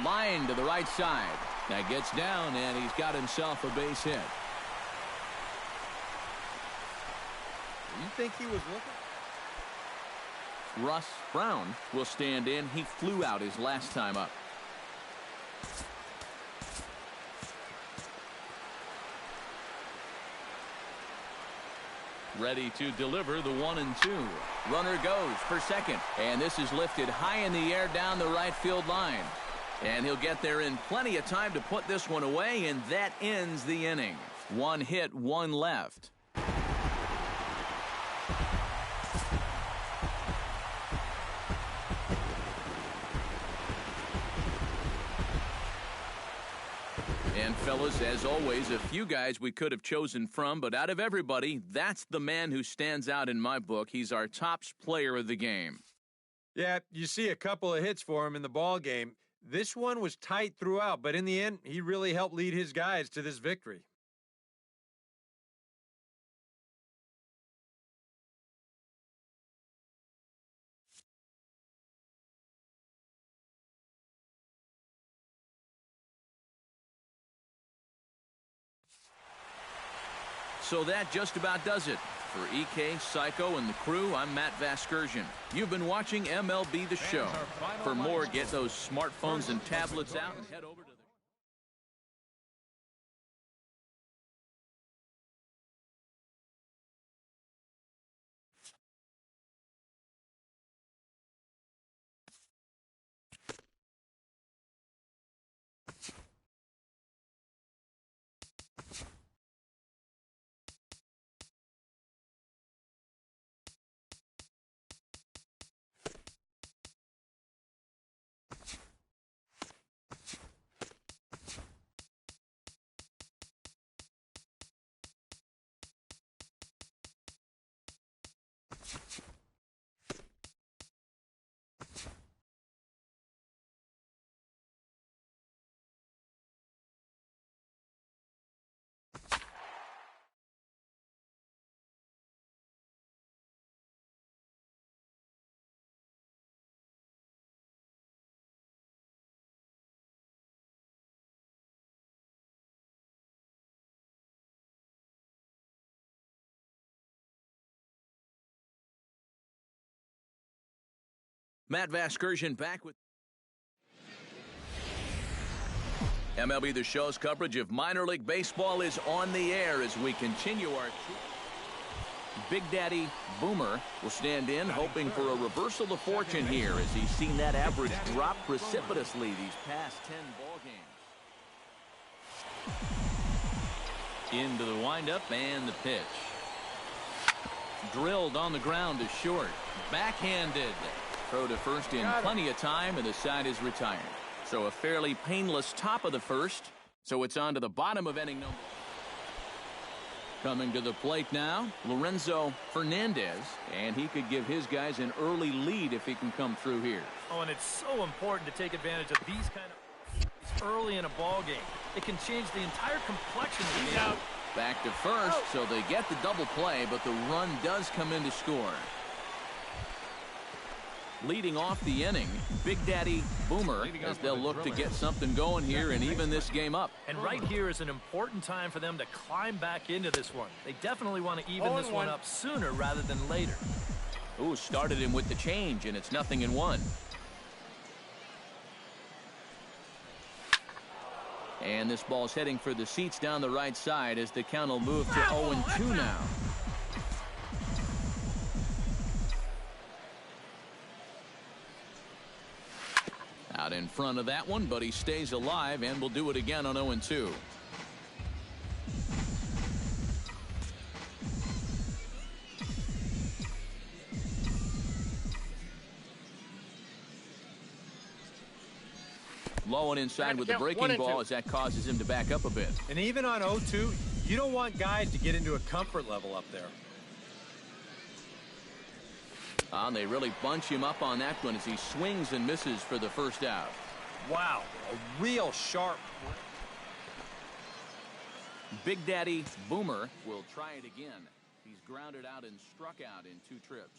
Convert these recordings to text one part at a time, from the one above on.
Line to the right side. That gets down, and he's got himself a base hit. You think he was looking? Russ Brown will stand in. He flew out his last time up. Ready to deliver the 1-2. Runner goes for second. And this is lifted high in the air down the right field line. And he'll get there in plenty of time to put this one away, and that ends the inning. One hit, one left. And fellas, as always, a few guys we could have chosen from, but out of everybody, that's the man who stands out in my book. He's our top player of the game. Yeah, you see a couple of hits for him in the ball game. This one was tight throughout, but in the end, he really helped lead his guys to this victory. So that just about does it. For EK, Psycho, and the crew, I'm Matt Vasgersian. You've been watching MLB The Show. For more, get those smartphones and tablets out and head over to Matt Vasgersian back with MLB The Show's coverage of minor league baseball is on the air as we continue our Big Daddy Boomer will stand in, hoping for a reversal of fortune here as he's seen that average drop precipitously these past 10 ball games. Into the windup and the pitch. Drilled on the ground to short. Backhanded. Throw to first in plenty of time, and the side is retired. So a fairly painless top of the first. So it's on to the bottom of inning number. Coming to the plate now, Lorenzo Fernandez, and he could give his guys an early lead if he can come through here. Oh, and it's so important to take advantage of these kind of early in a ball game. It can change the entire complexion of the game. Back to first, so they get the double play, but the run does come in to score. Leading off the inning, Big Daddy Boomer, as they'll look to get something going here and even this game up. And right here is an important time for them to climb back into this one. They definitely want to even this one up sooner rather than later. Ooh, started him with the change, and it's 0-1. And this ball's heading for the seats down the right side as the count will move to 0-2 now. Out in front of that one, but he stays alive and will do it again on 0-2. Low and inside with the breaking ball as that causes him to back up a bit. And even on 0-2, you don't want guys to get into a comfort level up there. They really bunch him up on that one as he swings and misses for the first out. Wow, a real sharp. Big Daddy Boomer will try it again. He's grounded out and struck out in 2 trips.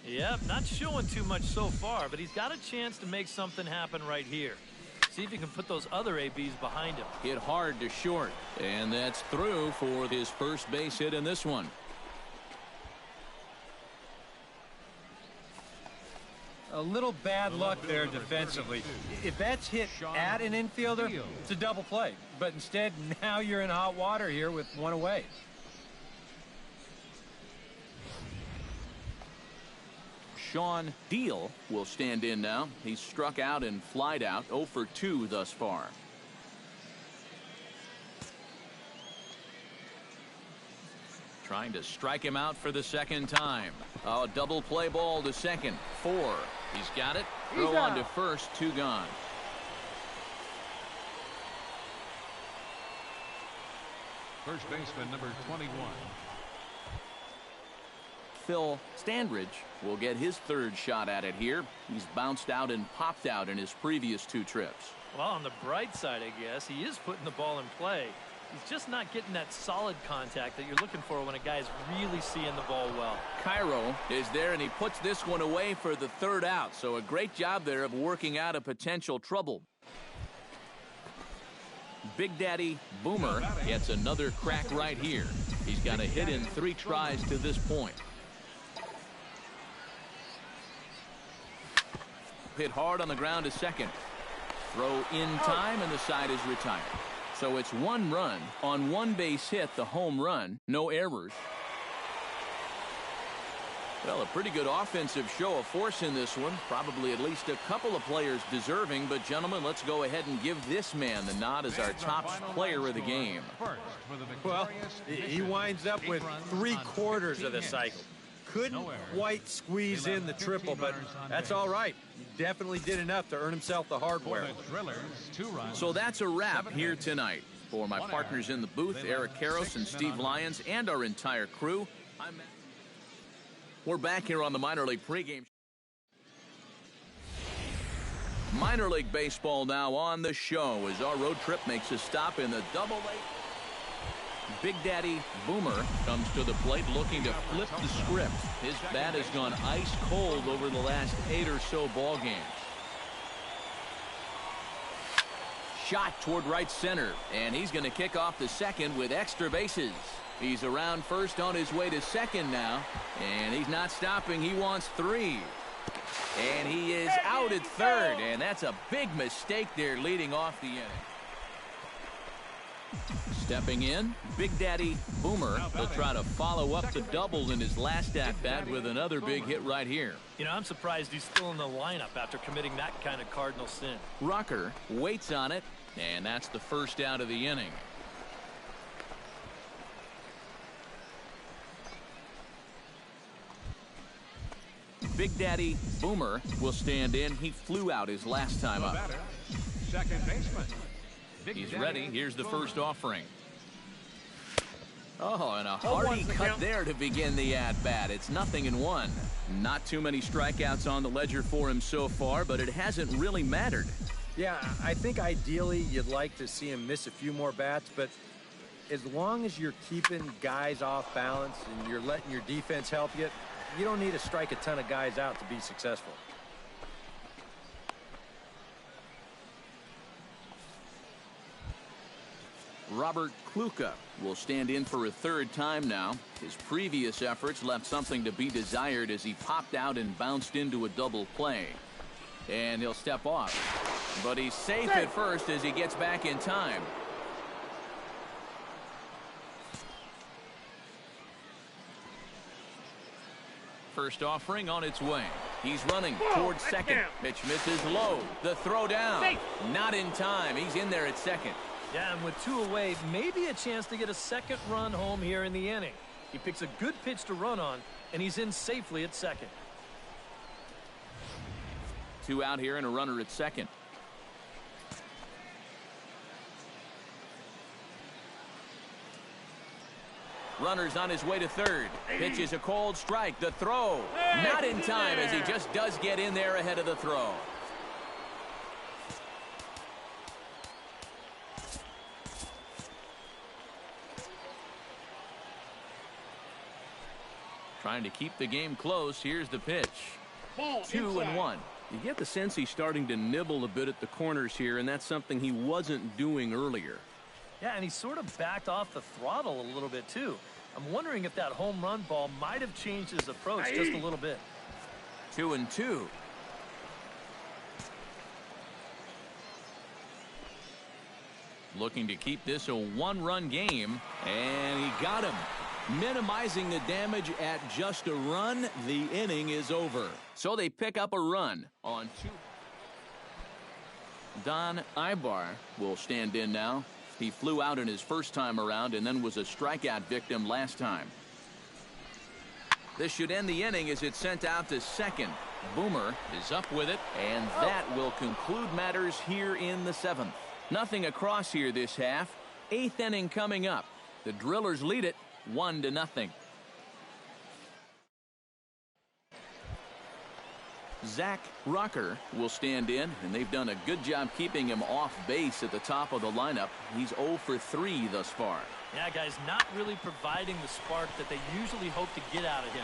Yep, not showing too much so far, but he's got a chance to make something happen right here. See if he can put those other ABs behind him. Hit hard to short, and that's through for his first base hit in this one. A little bad luck there defensively. If that's hit at an infielder, it's a double play. But instead, now you're in hot water here with one away. Sean Deal will stand in now. He's struck out and flied out, 0 for 2 thus far. Trying to strike him out for the second time. A double play ball to second. 4. He's got it. Throw on to first. 2 gone. First baseman number 21. Phil Standridge will get his third shot at it here. He's bounced out and popped out in his previous 2 trips. Well, on the bright side, I guess, he is putting the ball in play. He's just not getting that solid contact that you're looking for when a guy's really seeing the ball well. Cairo is there, and he puts this one away for the 3rd out. So a great job there of working out a potential trouble. Big Daddy Boomer gets another crack right here. He's got a hit in 3 tries to this point. Hit hard on the ground to second. Throw in time, and the side is retired. So it's 1 run on 1 base hit, the home run, no errors. Well, a pretty good offensive show of force in this one. Probably at least a couple of players deserving. But, gentlemen, let's go ahead and give this man the nod as our top player of the game. Well, he winds up with 3/4 of the cycle. Couldn't quite squeeze in the triple, but that's all right. He definitely did enough to earn himself the hardware. So that's a wrap here tonight. For my partners in the booth, Eric Karros and Steve Lyons, and our entire crew, we're back here on the minor league pregame. Minor league baseball now on the show as our road trip makes a stop in the Double-A. Big Daddy Boomer comes to the plate looking to flip the script. His bat has gone ice cold over the last 8 or so ball games. Shot toward right center, and he's going to kick off the second with extra bases. He's around first on his way to second now, and he's not stopping. He wants 3. And he is out at third, and that's a big mistake there leading off the inning. Stepping in, Big Daddy Boomer will try to follow up the double in his last at-bat with another big hit right here. You know, I'm surprised he's still in the lineup after committing that kind of cardinal sin. Rucker waits on it, and that's the first out of the inning. Big Daddy Boomer will stand in. He flew out his last time up. Second baseman. He's ready. Here's the first offering. Oh, and a hearty cut there to begin the at-bat. It's 0-1. Not too many strikeouts on the ledger for him so far, but it hasn't really mattered. Yeah, I think ideally you'd like to see him miss a few more bats, but as long as you're keeping guys off balance and you're letting your defense help you, you don't need to strike a ton of guys out to be successful. Robert Kluka will stand in for a 3rd time now. His previous efforts left something to be desired as he popped out and bounced into a double play. And he'll step off. But he's safe at first as he gets back in time. First offering on its way. He's running towards second. Pitch misses low. The throw down. Not in time. He's in there at second. Yeah, and with 2 away, maybe a chance to get a second run home here in the inning. He picks a good pitch to run on, and he's in safely at second. 2 out here and a runner at second. Runner's on his way to third. Pitch is a cold strike. The throw. Not in time as he just does get in there ahead of the throw. Trying to keep the game close. Here's the pitch. 2-1. You get the sense he's starting to nibble a bit at the corners here, and that's something he wasn't doing earlier. Yeah, and he sort of backed off the throttle a little bit, too. I'm wondering if that home run ball might have changed his approach just a little bit. 2-2. Looking to keep this a one-run game, and he got him. Minimizing the damage at just a run. The inning is over. So they pick up a run on 2. Don Ibar will stand in now. He flew out in his first time around and then was a strikeout victim last time. This should end the inning as it's sent out to second. Boomer is up with it, and that will conclude matters here in the 7th. Nothing across here this half. 8th inning coming up. The Drillers lead it 1-0. Zach Rocker will stand in, and they've done a good job keeping him off base at the top of the lineup. He's 0 for 3 thus far. Yeah, guys, not really providing the spark that they usually hope to get out of him.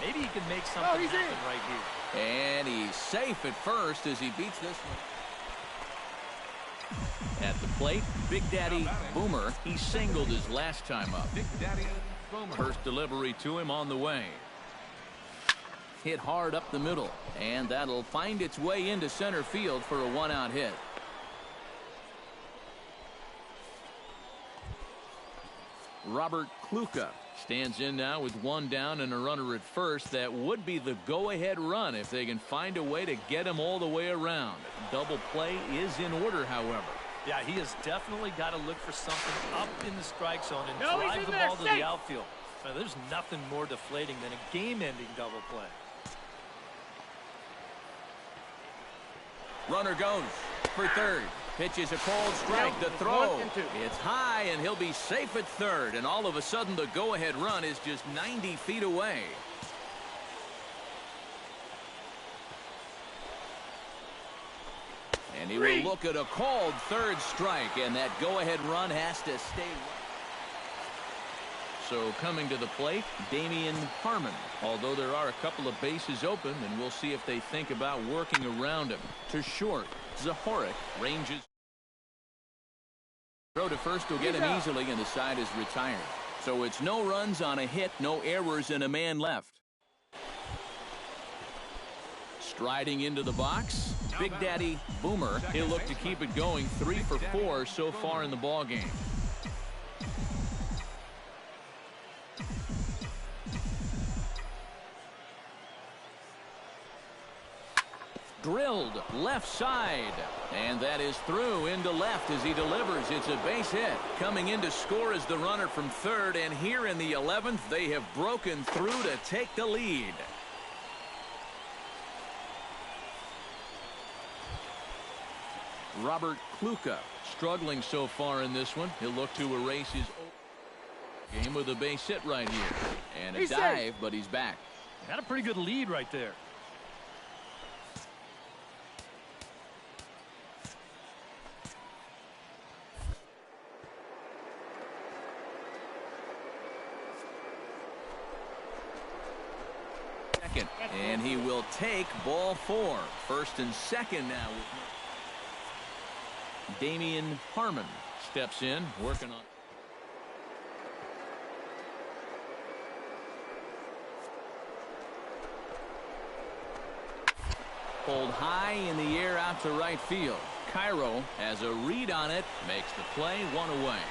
Maybe he can make something happen right here. And he's safe at first as he beats this one. At the plate, Big Daddy Boomer. He singled his last time up. Big Daddy Boomer. First delivery to him on the way. Hit hard up the middle, and that'll find its way into center field for a 1-out hit. Robert Kluka stands in now with 1 down and a runner at first. That would be the go-ahead run if they can find a way to get him all the way around. Double play is in order, however. Yeah, he has definitely got to look for something up in the strike zone and drive the ball to the outfield. Now, there's nothing more deflating than a game-ending double play. Runner goes for third. Pitch is a cold strike. The throw. It's high, and he'll be safe at third. And all of a sudden, the go-ahead run is just 90 feet away. And he will look at a called third strike, and that go-ahead run has to stay. So coming to the plate, Damian Harmon. Although there are a couple of bases open, and we'll see if they think about working around him. To short, Zahoric ranges. Throw to first will get him easily, and the side is retired. So it's no runs on a hit, no errors, and a man left. Striding into the box, Big Daddy Boomer. He'll look to keep it going. 3 for 4 so far in the ball game. Drilled left side, and that is through into left as he delivers. It's a base hit. Coming in to score is the runner from third, and here in the 11th they have broken through to take the lead. Robert Kluka struggling so far in this one. He'll look to erase his game with a base hit right here, and a dive, but he's back. Got a pretty good lead right there. And he will take ball 4. First and second now. Damian Harmon steps in, working on. Pulled high in the air out to right field. Cairo has a read on it, makes the play, 1 away.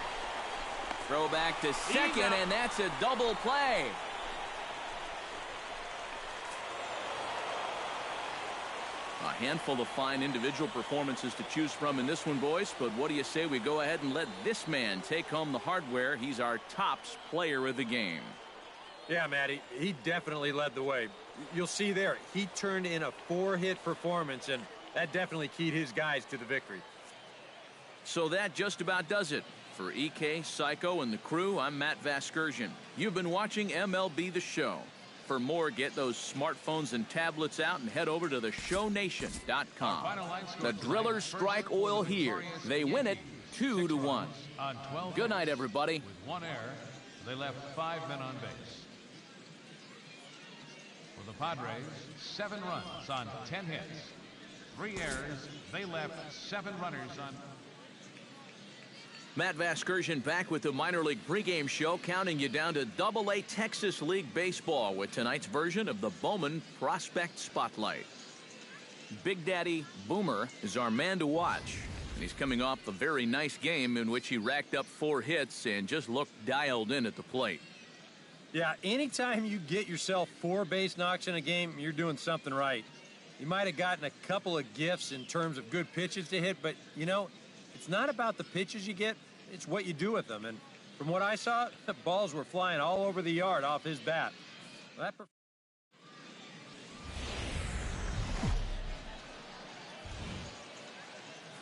Throw back to second, and that's a double play. A handful of fine individual performances to choose from in this one, boys. But what do you say we go ahead and let this man take home the hardware? He's our tops player of the game. Yeah, Matty, he definitely led the way. You'll see there, he turned in a 4-hit performance, and that definitely keyed his guys to the victory. So that just about does it. For EK, Psycho, and the crew, I'm Matt Vasgersian. You've been watching MLB The Show. For more, get those smartphones and tablets out and head over to theshownation.com. The Drillers strike oil here. They win it 2-1. Good night, everybody. With 1 error, they left 5 men on base. For the Padres, 7 runs on 10 hits. 3 errors. They left 7 runners on. Matt Vasgersian back with the minor league pregame show, counting you down to Double-A Texas League Baseball with tonight's version of the Bowman Prospect Spotlight. Big Daddy Boomer is our man to watch. And he's coming off a very nice game in which he racked up 4 hits and just looked dialed in at the plate. Yeah, anytime you get yourself 4 base knocks in a game, you're doing something right. You might have gotten a couple of gifts in terms of good pitches to hit, but, you know, it's not about the pitches you get, it's what you do with them. And from what I saw, the balls were flying all over the yard off his bat.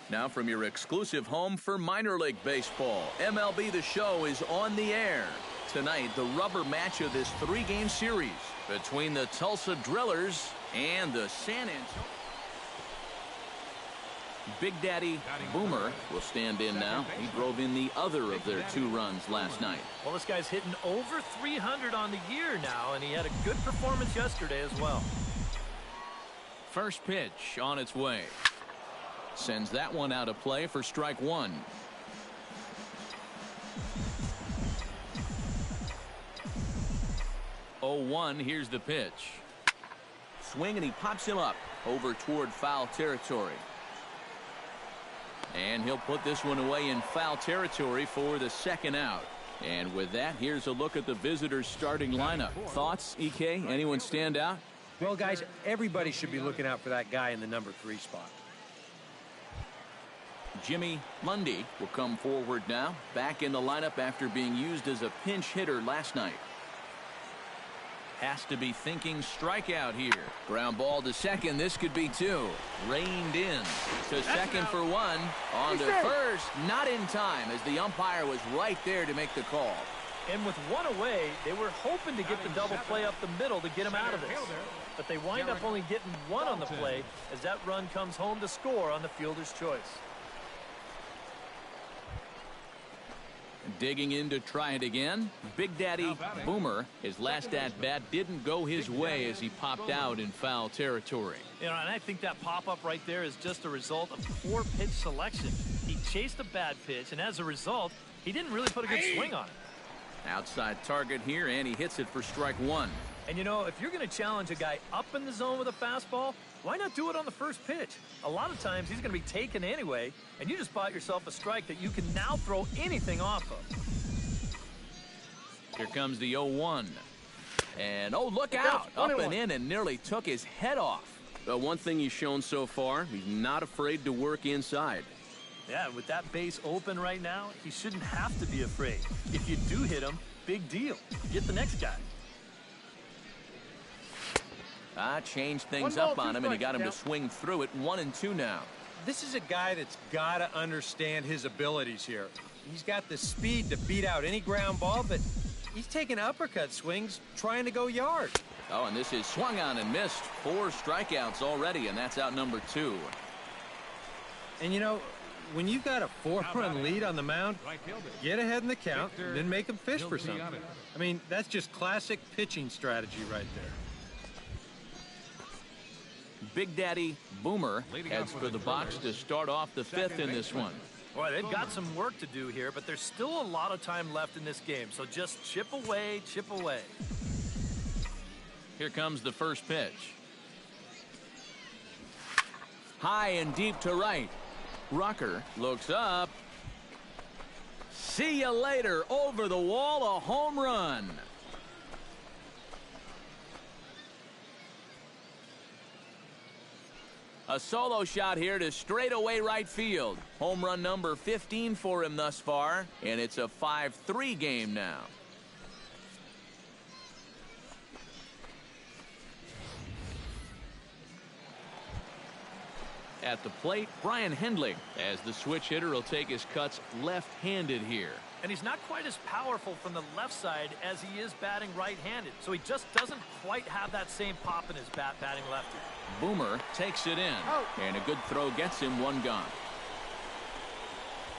Now from your exclusive home for minor league baseball, MLB The Show is on the air. Tonight, the rubber match of this 3-game series between the Tulsa Drillers and the San Antonio. Big Daddy Boomer will stand in now. He drove in the other of their 2 runs last night. Well, this guy's hitting over 300 on the year now, and he had a good performance yesterday as well. First pitch on its way. Sends that one out of play for strike 1. Oh, 1, here's the pitch. Swing, and he pops him up over toward foul territory. And he'll put this one away in foul territory for the 2nd out. And with that, here's a look at the visitors' starting lineup. Thoughts, EK? Anyone stand out? Well, guys, everybody should be looking out for that guy in the number 3 spot. Jimmy Mundy will come forward now, back in the lineup after being used as a pinch hitter last night. Has to be thinking strikeout here. Ground ball to second. This could be 2. Reined in to second for 1. On to first. Not in time, as the umpire was right there to make the call. And with 1 away, they were hoping to get the double play up the middle to get him out of this. But they wind up only getting 1 on the play as that run comes home to score on the fielder's choice. Digging in to try it again. Big Daddy Boomer, his last at-bat didn't go his way as he popped out in foul territory. You know, and I think that pop-up right there is just a result of poor pitch selection. He chased a bad pitch, and as a result, he didn't really put a good swing on it. Outside target here, and he hits it for strike 1. And, you know, if you're going to challenge a guy up in the zone with a fastball, why not do it on the first pitch? A lot of times he's going to be taken anyway, and you just bought yourself a strike that you can now throw anything off of. Here comes the 0-1. And, oh, look out. Up and in and nearly took his head off. But one thing he's shown so far, he's not afraid to work inside. Yeah, with that base open right now, he shouldn't have to be afraid. If you do hit him, big deal. Get the next guy. Changed things up on him, and he got him to swing through it. 1-2 now. This is a guy that's got to understand his abilities here. He's got the speed to beat out any ground ball, but he's taking uppercut swings trying to go yard. Oh, and this is swung on and missed. 4 strikeouts already, and that's out number 2. And, you know, when you've got a 4-run lead on the mound, get ahead in the count and then make them fish for something. I mean, that's just classic pitching strategy right there. Big Daddy Boomer heads for the box to start off the 5th in this one. Boy, they've got some work to do here, but there's still a lot of time left in this game, so just chip away, chip away. Here comes the first pitch. High and deep to right. Rucker looks up. See you later. Over the wall, a home run. A solo shot here to straightaway right field. Home run number 15 for him thus far, and it's a 5-3 game now. At the plate, Brian Hendley, as the switch hitter, will take his cuts left-handed here. And he's not quite as powerful from the left side as he is batting right-handed, so he just doesn't quite have that same pop in his bat batting lefty. Boomer takes it in, and a good throw gets him 1 gone.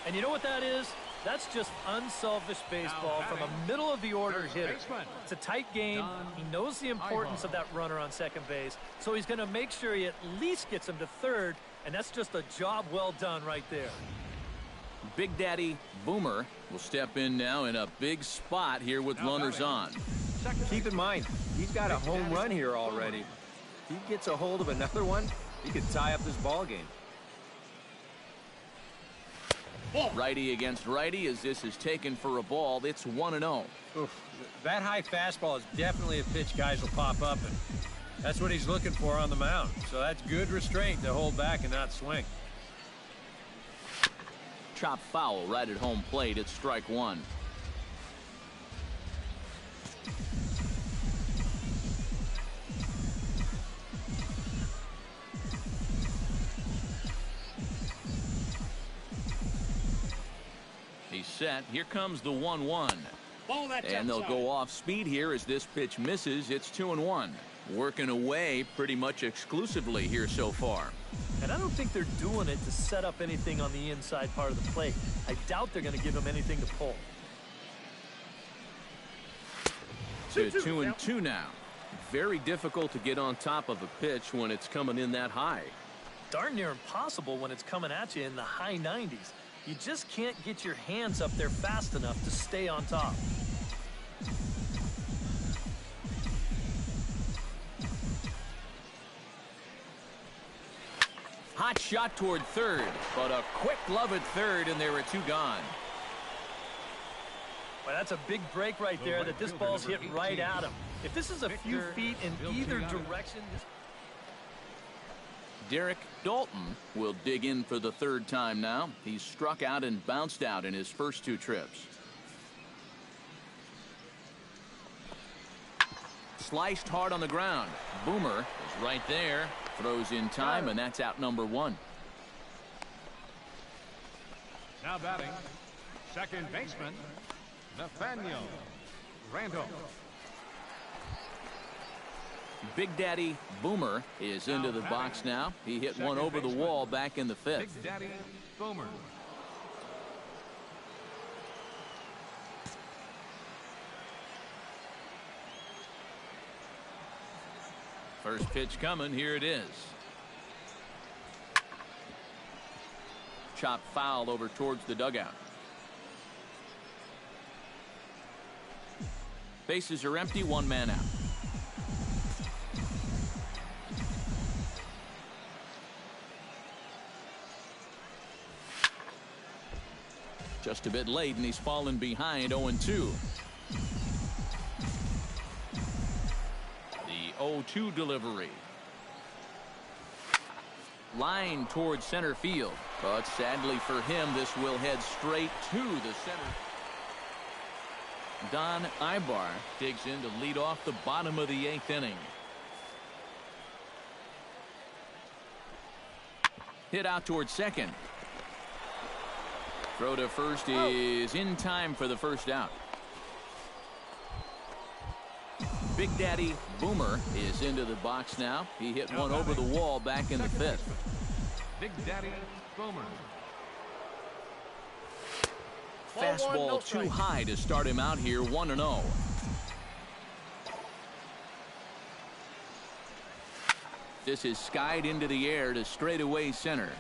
And you know what that is? That's just unselfish baseball from a middle-of-the-order hitter. It's a tight game. He knows the importance of that runner on second base, so he's going to make sure he at least gets him to third, and that's just a job well done right there. Big Daddy Boomer will step in now in a big spot here with runners on. Keep in mind, he's got a home run here already. If he gets a hold of another one, he could tie up this ball game. Righty against righty as this is taken for a ball. It's 1-0. That high fastball is definitely a pitch guys will pop up, and that's what he's looking for on the mound. So that's good restraint to hold back and not swing. Chop foul right at home plate. It's strike one. He's set. Here comes the 1-1. And they'll go off speed here as this pitch misses. It's 2-1. Working away pretty much exclusively here so far. And I don't think they're doing it to set up anything on the inside part of the plate. I doubt they're going to give him anything to pull. To 2-2 now. Very difficult to get on top of a pitch when it's coming in that high. Darn near impossible when it's coming at you in the high 90s. You just can't get your hands up there fast enough to stay on top. Hot shot toward third, but a quick glove at third, and there are two gone. Well, that's a big break right there that this ball's hit right at him. If this is a few feet in either direction... Derek Dalton will dig in for the third time now. He's struck out and bounced out in his first two trips. Sliced hard on the ground. Boomer is right there. Throws in time, and that's out number one. Now batting, second baseman, Nathaniel Randall. Big Daddy Boomer is into the box now. He hit one over the wall back in the fifth. Big Daddy Boomer. First pitch coming. Here it is. Chop foul over towards the dugout. Bases are empty. One man out. Just a bit late, and he's fallen behind 0-2. The 0-2 delivery. Line towards center field. But sadly for him, this will head straight to the center. Don Ibar digs in to lead off the bottom of the eighth inning. Hit out towards second. Throw to first is in time for the first out. Big Daddy Boomer is into the box now. He hit one over the wall back in the fifth. Big Daddy Boomer. Fastball too high to start him out here. 1-0. This is skied into the air to straightaway center.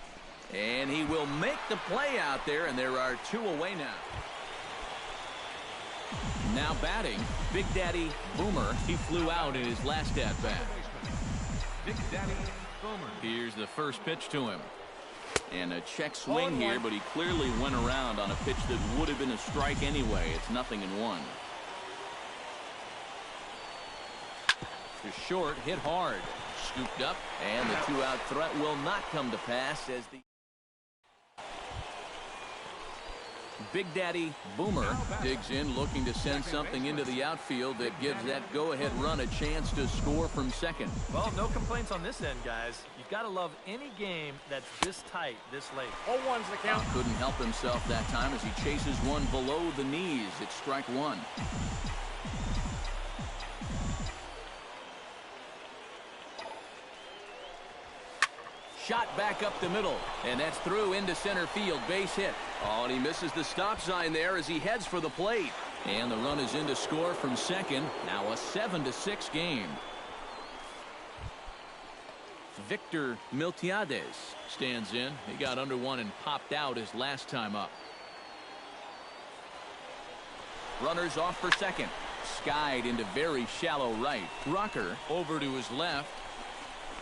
And he will make the play out there, and there are two away now. Now batting, Big Daddy Boomer. He flew out in his last at-bat. Big Daddy Boomer. Here's the first pitch to him. And a check swing here, but he clearly went around on a pitch that would have been a strike anyway. It's 0-1. To short, hit hard. Scooped up, and the two-out threat will not come to pass as the Big Daddy Boomer digs in, looking to send something into the outfield that gives that go-ahead run a chance to score from second. Well, no complaints on this end, guys. You've got to love any game that's this tight, this late. 0-1's the count. Couldn't help himself that time as he chases one below the knees. It's strike one. Shot back up the middle, and that's through into center field. Base hit. Oh, and he misses the stop sign there as he heads for the plate. And the run is in to score from second. Now a 7-6 game. Victor Miltiades stands in. He got under one and popped out his last time up. Runners off for second. Skied into very shallow right. Rucker over to his left.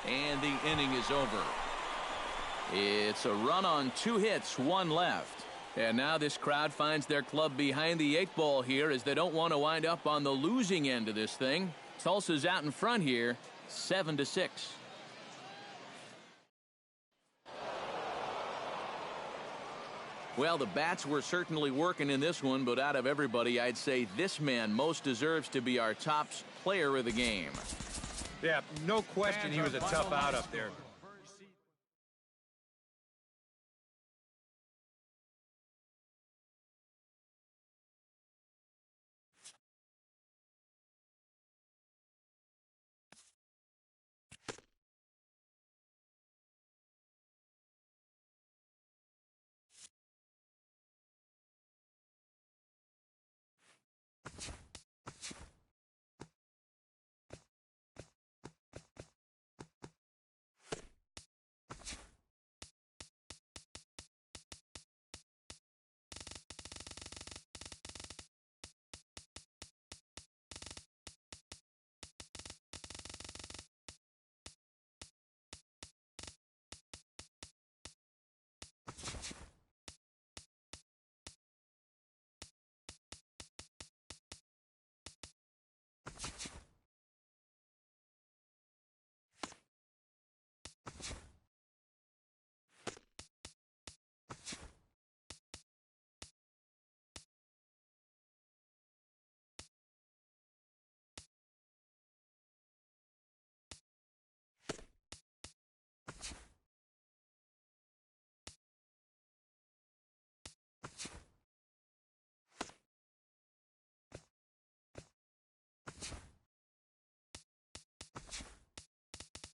And the inning is over. It's a run on 2 hits, 1 left. And now this crowd finds their club behind the 8 ball here as they don't want to wind up on the losing end of this thing. Tulsa's out in front here, 7-6. Well, the bats were certainly working in this one, but out of everybody, I'd say this man most deserves to be our top player of the game. Yeah, no question he was a tough out up there.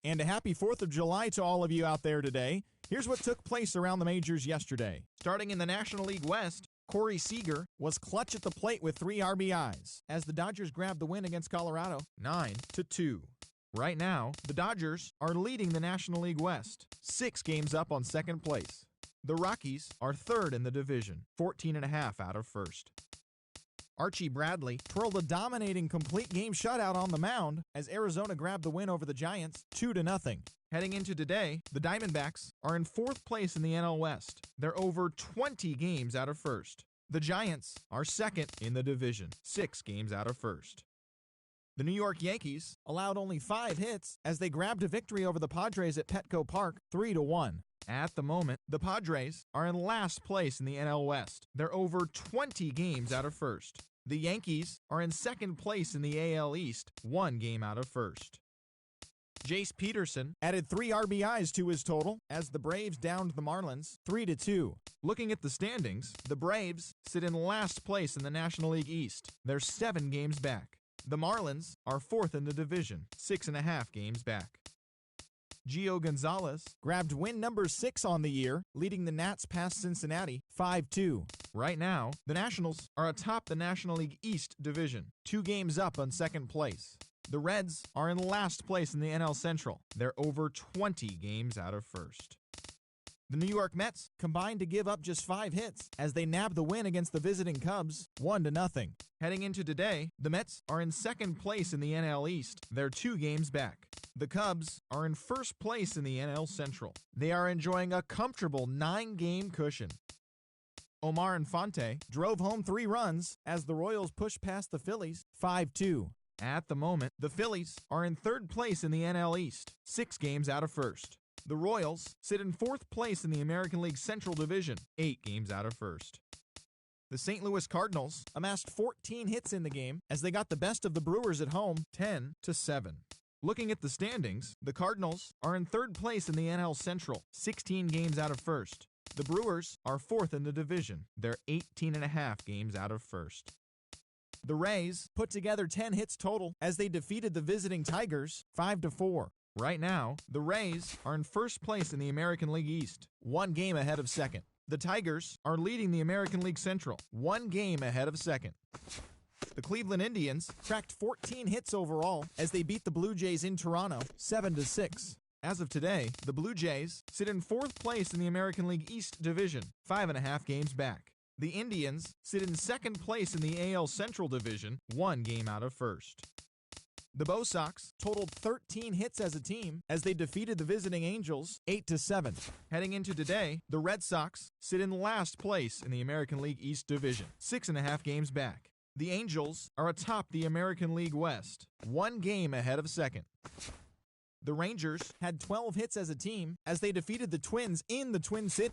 And a happy 4th of July to all of you out there today. Here's what took place around the majors yesterday. Starting in the National League West, Corey Seager was clutch at the plate with 3 RBIs as the Dodgers grabbed the win against Colorado 9-2. Right now, the Dodgers are leading the National League West, 6 games up on second place. The Rockies are third in the division, 14.5 out of first. Archie Bradley twirled a dominating complete game shutout on the mound as Arizona grabbed the win over the Giants 2-0. Heading into today, the Diamondbacks are in 4th place in the NL West. They're over 20 games out of first. The Giants are second in the division, 6 games out of first. The New York Yankees allowed only 5 hits as they grabbed a victory over the Padres at Petco Park 3-1. At the moment, the Padres are in last place in the NL West. They're over 20 games out of first. The Yankees are in second place in the AL East, 1 game out of first. Jace Peterson added 3 RBIs to his total as the Braves downed the Marlins 3-2. Looking at the standings, the Braves sit in last place in the National League East. They're 7 games back. The Marlins are 4th in the division, 6.5 games back. Gio Gonzalez grabbed win number 6 on the year, leading the Nats past Cincinnati 5-2. Right now, the Nationals are atop the National League East division, 2 games up on second place. The Reds are in last place in the NL Central. They're over 20 games out of first. The New York Mets combined to give up just 5 hits as they nabbed the win against the visiting Cubs 1-0. Heading into today, the Mets are in second place in the NL East. They're 2 games back. The Cubs are in first place in the NL Central. They are enjoying a comfortable 9-game cushion. Omar Infante drove home 3 runs as the Royals pushed past the Phillies 5-2. At the moment, the Phillies are in third place in the NL East, 6 games out of first. The Royals sit in 4th place in the American League Central Division, 8 games out of first. The St. Louis Cardinals amassed 14 hits in the game as they got the best of the Brewers at home, 10-7. Looking at the standings, the Cardinals are in 3rd place in the NL Central, 16 games out of first. The Brewers are 4th in the division. They're 18.5 games out of first. The Rays put together 10 hits total as they defeated the visiting Tigers 5-4. Right now, the Rays are in first place in the American League East, 1 game ahead of second. The Tigers are leading the American League Central, 1 game ahead of second. The Cleveland Indians cracked 14 hits overall as they beat the Blue Jays in Toronto 7-6. As of today, the Blue Jays sit in 4th place in the American League East Division, 5.5 games back. The Indians sit in 2nd place in the AL Central Division, 1 game out of 1st. The Bo Sox totaled 13 hits as a team as they defeated the visiting Angels 8-7. Heading into today, the Red Sox sit in last place in the American League East Division, 6.5 games back. The Angels are atop the American League West, 1 game ahead of second. The Rangers had 12 hits as a team as they defeated the Twins in the Twin Cities.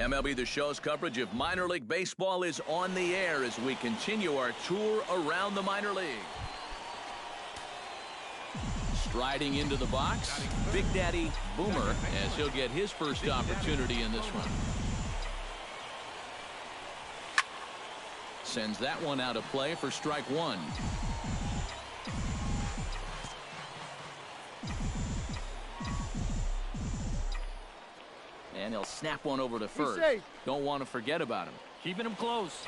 MLB The Show's coverage of minor league baseball is on the air as we continue our tour around the minor league. Striding into the box, Big Daddy Boomer, as he'll get his first opportunity in this one. Sends that one out of play for strike 1. And he'll snap one over to first. Don't want to forget about him. Keeping him close.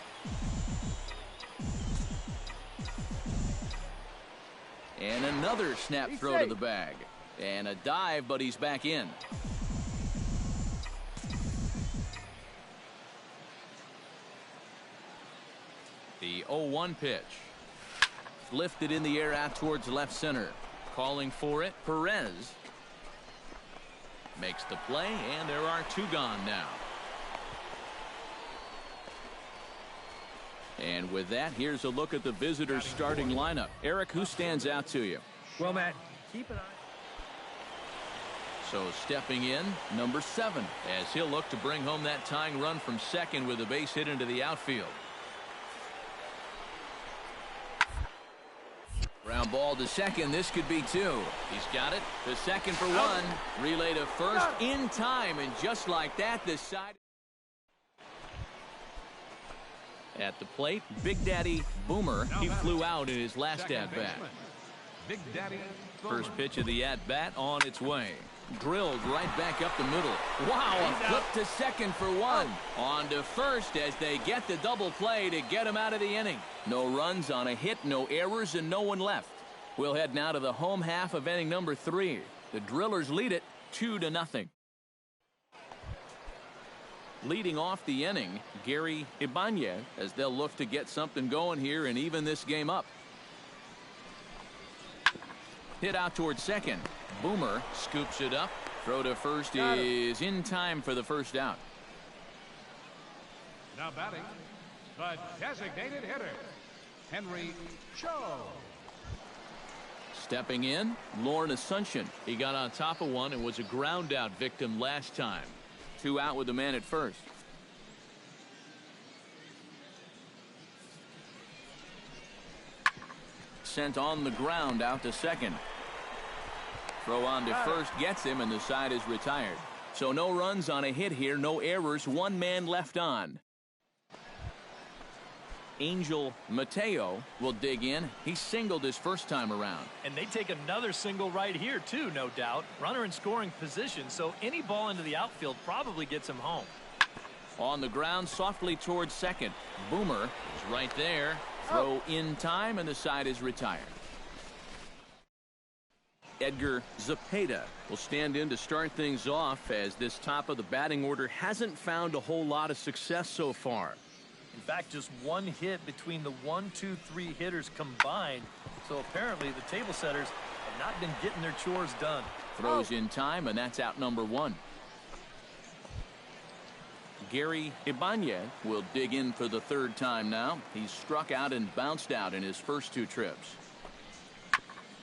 And another snap throw to the bag. And a dive, but he's back in. The 0-1 pitch. Lifted in the air out towards left center. Calling for it, Perez. Makes the play, and there are 2 gone now. And with that, here's a look at the visitors' starting lineup. Eric, who stands out to you? Well, Matt, keep an eye. So stepping in, number 7, as he'll look to bring home that tying run from second with a base hit into the outfield. Ground ball to second. This could be 2. He's got it. To second for 1. Relay to first in time. And just like that, the side. At the plate, Big Daddy Boomer. He flew out in his last at-bat. Big Daddy First pitch of the at-bat on its way. Drilled right back up the middle. Wow, a flip to second for 1. On to first as they get the double play to get him out of the inning. No runs on a hit, no errors, and no one left. We'll head now to the home half of inning number 3. The Drillers lead it 2-0. Leading off the inning, Gary Ibanez, as they'll look to get something going here and even this game up. Hit out towards second. Boomer scoops it up. Throw to first is in time for the first out. now batting, the designated hitter, Henry Cho. Stepping in, Lauren Asuncion. He got on top of one and was a ground out victim last time. 2 out with the man at first. Sent on the ground out to second. Throw on to first gets him, and the side is retired. So no runs on a hit here, no errors, 1 man left on. Angel Mateo will dig in. He singled his first time around. And they take another single right here, too, no doubt. Runner in scoring position, so any ball into the outfield probably gets him home. On the ground, softly towards second. Boomer is right there. Throw in time, and the side is retired. Edgar Zepeda will stand in to start things off, as this top of the batting order hasn't found a whole lot of success so far. In fact, just 1 hit between the 1, 2, 3 hitters combined. So apparently the table setters have not been getting their chores done. Throws in time, and that's out number 1. Gary Ibanez will dig in for the 3rd time now. He's struck out and bounced out in his first 2 trips.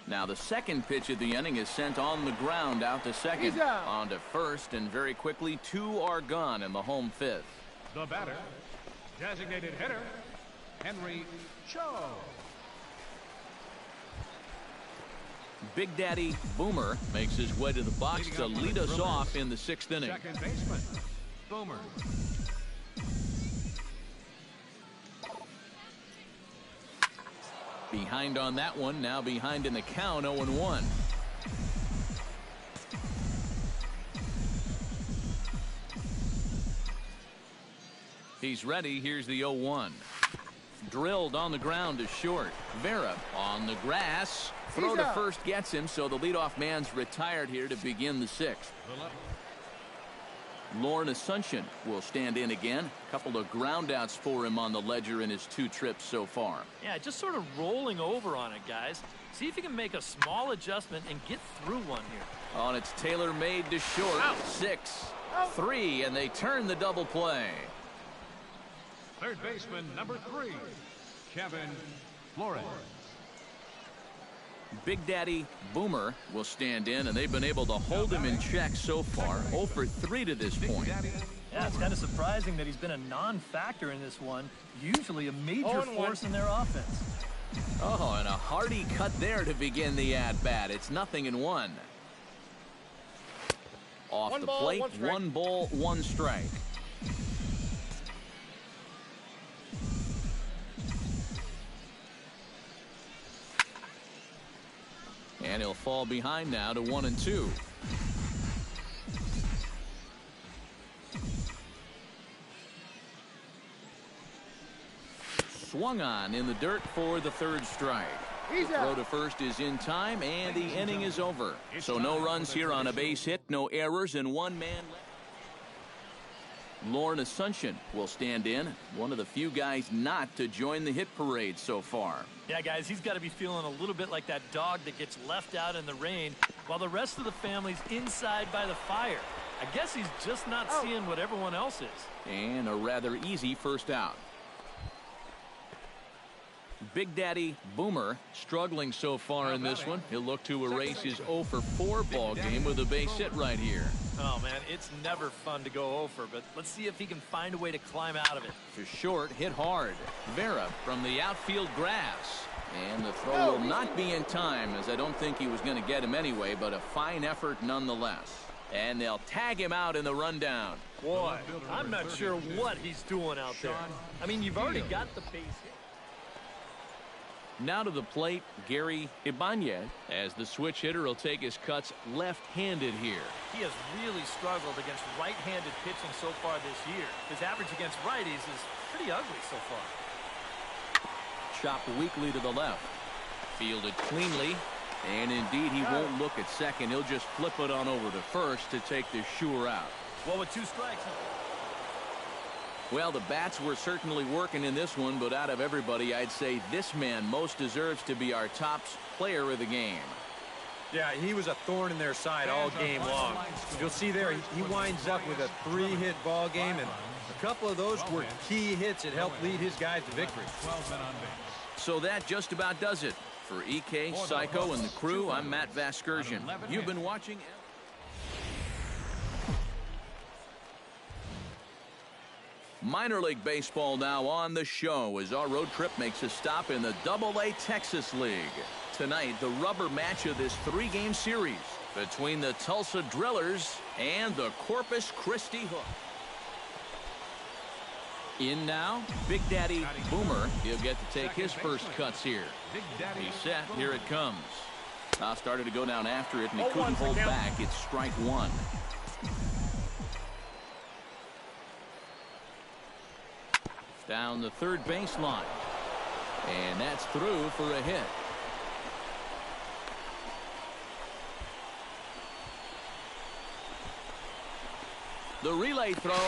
Now the second pitch of the inning is sent on the ground out to second. On to first, and very quickly 2 are gone in the home fifth. The batter, designated hitter, Henry Cho. Big Daddy Boomer makes his way to the box to lead us off in the 6th inning. Second baseman, Boomer. Behind on that one, now behind in the count, 0-1. He's ready. Here's the 0-1. Drilled on the ground to short. Vera on the grass. Throw to first gets him, so the leadoff man's retired here to begin the 6th. Lauren Asuncion will stand in again. A couple of groundouts for him on the ledger in his 2 trips so far. Yeah, just sort of rolling over on it, guys. See if you can make a small adjustment and get through one here. On it's tailor-made to short. 6-3, and they turn the double play. Third baseman, number 3, Kevin Flores. Big Daddy Boomer will stand in, and they've been able to hold him in check so far. 0 for 3 to this point. Yeah, it's kind of surprising that he's been a non-factor in this one. Usually a major force in their offense. Oh, and a hearty cut there to begin the at-bat. It's 0-1. Off the plate, 1 ball, 1 strike. And he'll fall behind now to 1-2. Swung on in the dirt for the 3rd strike. The throw to first is in time, and the inning is over. So no runs here on a base hit, no errors, and 1 man left. Lauren Asuncion will stand in, one of the few guys not to join the hit parade so far. Yeah, guys, he's got to be feeling a little bit like that dog that gets left out in the rain while the rest of the family's inside by the fire. I guess he's just not seeing what everyone else is. And a rather easy first out. Big Daddy Boomer struggling so far in this one. He'll look to erase his 0 for 4 ball game with a base hit right here. Oh, man, it's never fun to go over, but let's see if he can find a way to climb out of it. To short, hit hard. Vera from the outfield grass. And the throw will not be in time, as I don't think he was going to get him anyway, but a fine effort nonetheless. And they'll tag him out in the rundown. Boy, I'm not sure what he's doing out there. I mean, you've already got the base hit. Now to the plate, Gary Ibanez, as the switch hitter will take his cuts left-handed here. He has really struggled against right-handed pitching so far this year. His average against righties is pretty ugly so far. Chopped weakly to the left. Fielded cleanly. And indeed, he won't look at second. He'll just flip it on over to first to take the sure out. Well, with 2 strikes. Well, the bats were certainly working in this one, but out of everybody, I'd say this man most deserves to be our top player of the game. Yeah, he was a thorn in their side all game long. You'll see there, he winds up with a 3-hit ball game, and a couple of those were key hits that helped lead his guys to victory. So that just about does it. For EK, Psycho, and the crew, I'm Matt Vasgersian. You've been watching... Minor League Baseball now on the show as our road trip makes a stop in the AA Texas League. Tonight, the rubber match of this 3-game series between the Tulsa Drillers and the Corpus Christi Hook. In now, Big Daddy Boomer. He'll get to take his first cuts here. He's set. Here it comes. Now started to go down after it, and he couldn't hold back. It's strike 1. Down the third baseline. And that's through for a hit. The relay throw,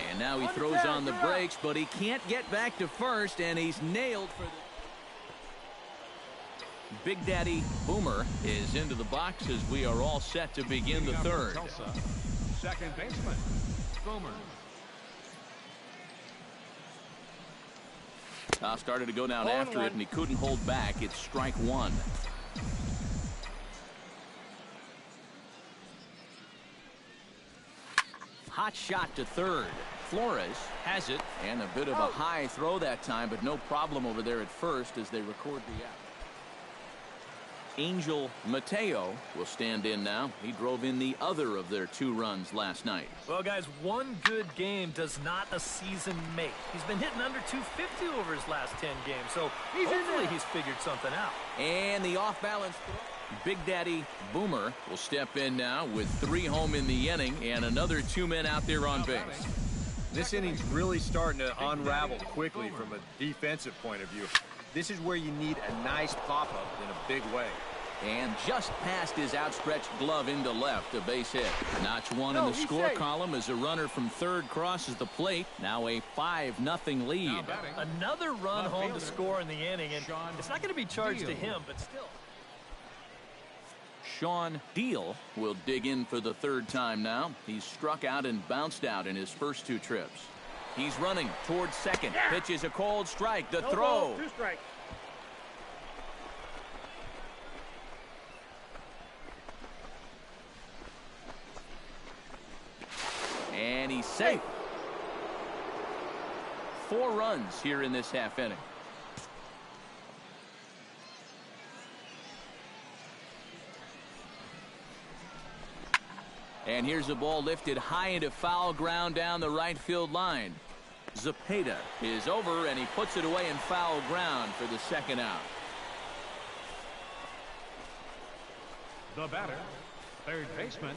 and now he throws on the brakes, but he can't get back to first, and he's nailed for the... Big Daddy Boomer is into the box as we are all set to begin the 3rd. Second baseman, Boomer. Started to go down after it, and he couldn't hold back. It's strike 1. Hot shot to third. Flores has it, and a bit of a high throw that time, but no problem over there at first as they record the out. Angel Mateo will stand in now. He drove in the other of their 2 runs last night. Well, guys, one good game does not a season make. He's been hitting under 250 over his last 10 games, so hopefully he's figured something out. And the off-balance throw. Big Daddy Boomer will step in now with 3 home in the inning and another 2 men out there on base. This inning's really starting to unravel quickly from a defensive point of view. This is where you need a nice pop-up in a big way. And just past his outstretched glove into left, a base hit. Notch 1 in the score column as a runner from third crosses the plate. Now a 5-0 lead. Another run home to score in the inning, and it's not going to be charged to him, but still. Sean Deal will dig in for the 3rd time now. He's struck out and bounced out in his first 2 trips. He's running towards second. Pitch is a cold strike. The throw. 2 strikes. And he's safe. 4 runs here in this half inning. And here's a ball lifted high into foul ground down the right field line. Zepeda is over, and he puts it away in foul ground for the 2nd out. The batter, third baseman,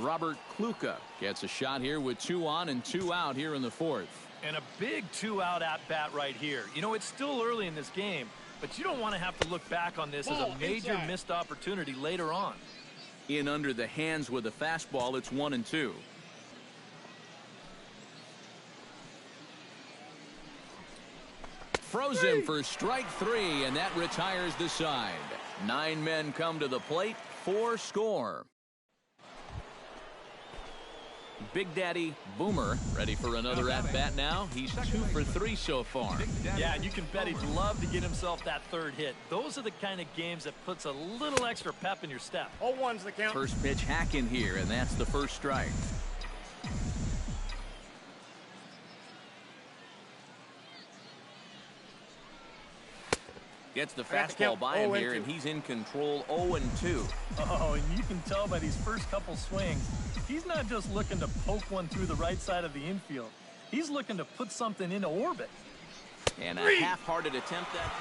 Robert Kluka gets a shot here with 2 on and 2 out here in the 4th. And a big 2-out at-bat right here. You know, it's still early in this game, but you don't want to have to look back on this as a major missed opportunity later on. In under the hands with a fastball, it's 1-2. Froze him for strike 3, and that retires the side. 9 men come to the plate, 4 score. Big Daddy Boomer ready for another at-bat now. He's 2 for 3 so far. Yeah, and you can bet he'd love to get himself that 3rd hit. Those are the kind of games that puts a little extra pep in your step. 0-1's the count. First pitch hacking here, and that's the first strike. Gets the fastball by him here, and he's in control. 0-2. Oh, and you can tell by these first couple swings, he's not just looking to poke one through the right side of the infield. He's looking to put something into orbit. And a half-hearted attempt at...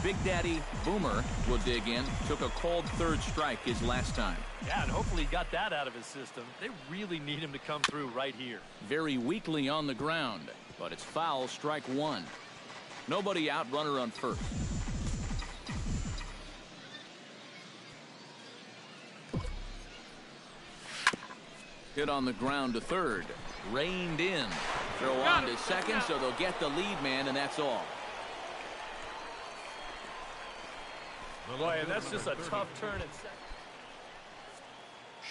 Big Daddy Boomer will dig in. Took a cold 3rd strike his last time. Yeah, and hopefully he got that out of his system. They really need him to come through right here. Very weakly on the ground, but it's foul, strike 1. Nobody out, runner on first. Hit on the ground to third. Reined in. Throw on to second, so they'll get the lead man, and that's all. Boy, and that's just a tough turn at second.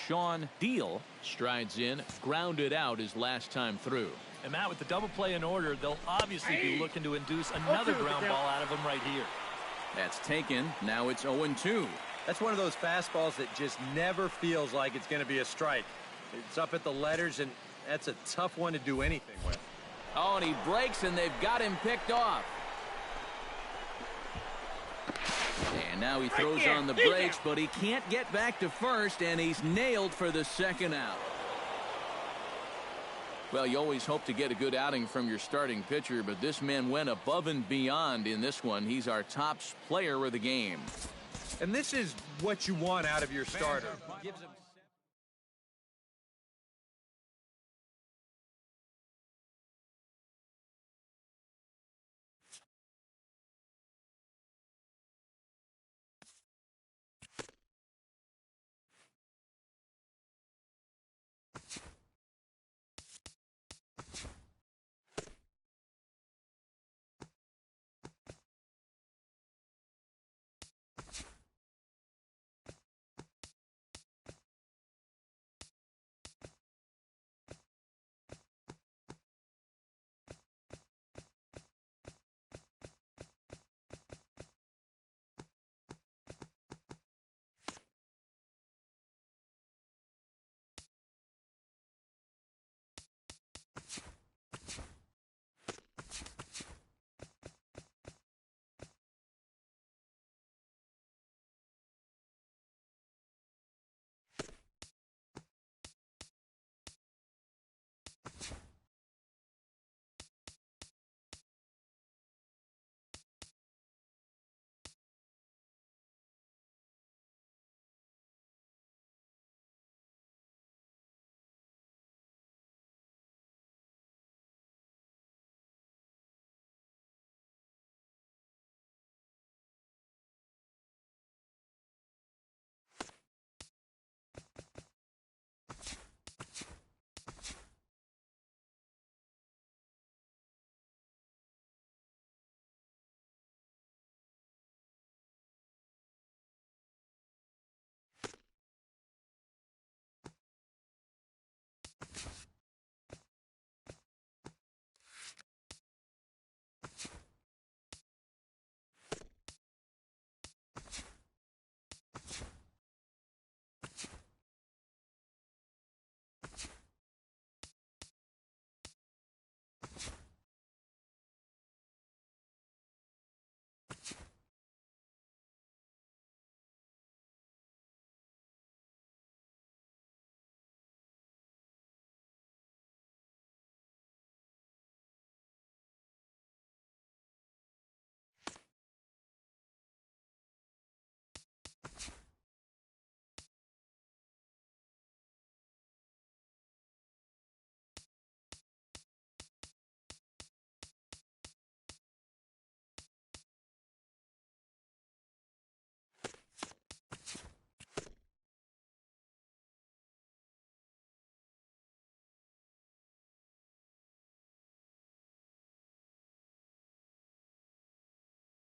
Sean Deal strides in, grounded out his last time through. And Matt, with the double play in order, they'll obviously be looking to induce another ground ball out of him right here. That's taken. Now it's 0-2. That's one of those fastballs that just never feels like it's going to be a strike. It's up at the letters, and that's a tough one to do anything with. Oh, and he breaks, and they've got him picked off. And now he throws on the brakes, but he can't get back to first, and he's nailed for the 2nd out. Well, you always hope to get a good outing from your starting pitcher, but this man went above and beyond in this one. He's our top player of the game. And this is what you want out of your starter. Gives him